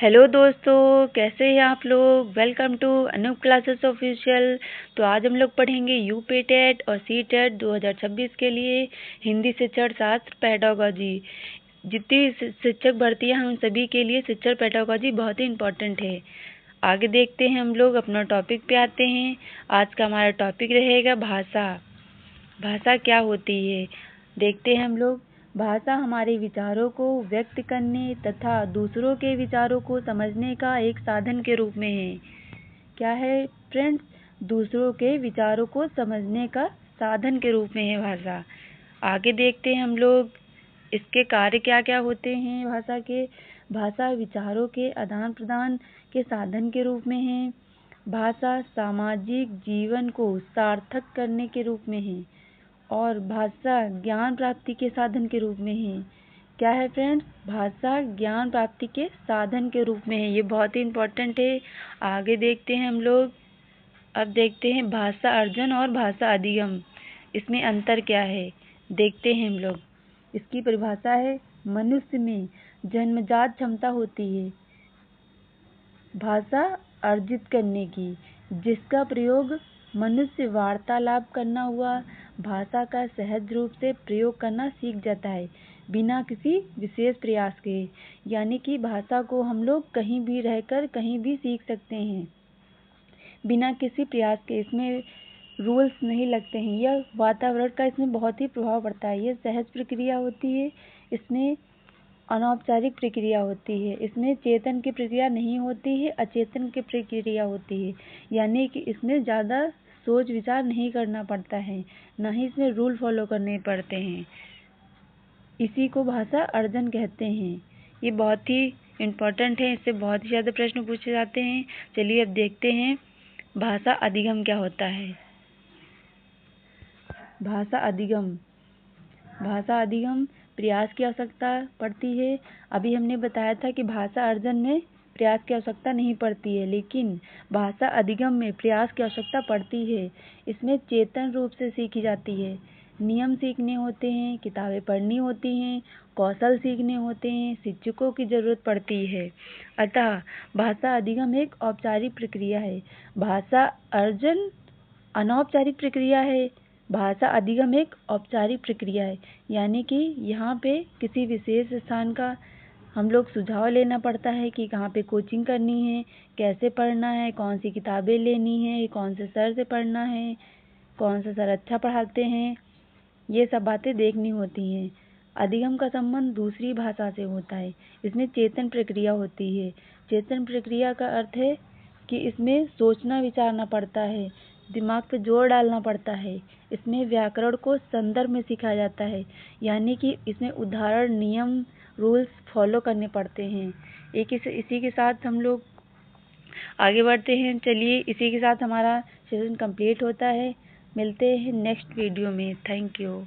Hello दोस्तों, कैसे हैं आप लोग। Welcome to Anoop classes official. तो आज हम लोग पढ़ेंगे यूपी टेट और सी टेट 2026 के लिए हिंदी शिक्षण शास्त्र पेडागोजी। जितनी शिक्षक भर्तियां हैं उन सभी के लिए शिक्षण पेडागोजी बहुत ही इम्पोर्टेंट है। आगे देखते हैं, हम लोग अपना टॉपिक पे आते हैं। आज का हमारा टॉपिक रहेगा भाषा। भाषा क्या होती है देखते हैं हम लोग। भाषा हमारे विचारों को व्यक्त करने तथा दूसरों के विचारों को समझने का एक साधन के रूप में है। क्या है फ्रेंड्स? दूसरों के विचारों को समझने का साधन के रूप में है भाषा। आगे देखते हैं हम लोग इसके कार्य क्या क्या होते हैं भाषा के। भाषा विचारों के आदान प्रदान के साधन के रूप में है। भाषा सामाजिक जीवन को सार्थक करने के रूप में है और भाषा ज्ञान प्राप्ति के साधन के रूप में है। क्या है फ्रेंड्स? भाषा ज्ञान प्राप्ति के साधन के रूप में है। ये बहुत ही इम्पोर्टेंट है। आगे देखते हैं हम लोग। अब देखते हैं भाषा अर्जन और भाषा अधिगम, इसमें अंतर क्या है देखते हैं हम लोग। इसकी परिभाषा है, मनुष्य में जन्मजात क्षमता होती है भाषा अर्जित करने की, जिसका प्रयोग मनुष्य वार्तालाप करना हुआ भाषा का सहज रूप से प्रयोग करना सीख जाता है बिना किसी विशेष प्रयास के। यानी कि भाषा को हम लोग कहीं भी रहकर कहीं भी सीख सकते हैं बिना किसी प्रयास के। इसमें रूल्स नहीं लगते हैं। यह वातावरण का इसमें बहुत ही प्रभाव पड़ता है। यह सहज प्रक्रिया होती है। इसमें अनौपचारिक प्रक्रिया होती है। इसमें चेतन की प्रक्रिया नहीं होती है, अचेतन की प्रक्रिया होती है। यानी कि इसमें ज़्यादा सोच विचार नहीं करना पड़ता है, ना ही इसमें रूल फॉलो करने पड़ते हैं। इसी को भाषा अर्जन कहते हैं। ये बहुत ही इम्पोर्टेंट है। इससे बहुत ही ज़्यादा प्रश्न पूछे जाते हैं। चलिए अब देखते हैं भाषा अधिगम क्या होता है। भाषा अधिगम प्रयास की आवश्यकता पड़ती है। अभी हमने बताया था कि भाषा अर्जन में प्रयास की आवश्यकता नहीं पड़ती है, लेकिन भाषा अधिगम में प्रयास की आवश्यकता पड़ती है। इसमें चेतन रूप से सीखी जाती है। नियम सीखने होते हैं, किताबें पढ़नी होती हैं, कौशल सीखने होते हैं, शिक्षकों की जरूरत पड़ती है। अतः भाषा अधिगम एक औपचारिक प्रक्रिया है, भाषा अर्जन अनौपचारिक प्रक्रिया है। भाषा अधिगम एक औपचारिक प्रक्रिया है। यानी कि यहाँ पे किसी विशेष स्थान का हम लोग सुझाव लेना पड़ता है कि कहाँ पे कोचिंग करनी है, कैसे पढ़ना है, कौन सी किताबें लेनी है, कौन से सर से पढ़ना है, कौन से सर अच्छा पढ़ाते हैं, ये सब बातें देखनी होती हैं। अधिगम का संबंध दूसरी भाषा से होता है। इसमें चेतन प्रक्रिया होती है। चेतन प्रक्रिया का अर्थ है कि इसमें सोचना विचारना पड़ता है, दिमाग पे जोर डालना पड़ता है। इसमें व्याकरण को संदर्भ में सिखाया जाता है। यानी कि इसमें उदाहरण, नियम, रूल्स फॉलो करने पड़ते हैं। इसी के साथ हम लोग आगे बढ़ते हैं। चलिए, इसी के साथ हमारा सेशन कंप्लीट होता है। मिलते हैं नेक्स्ट वीडियो में। Thank you.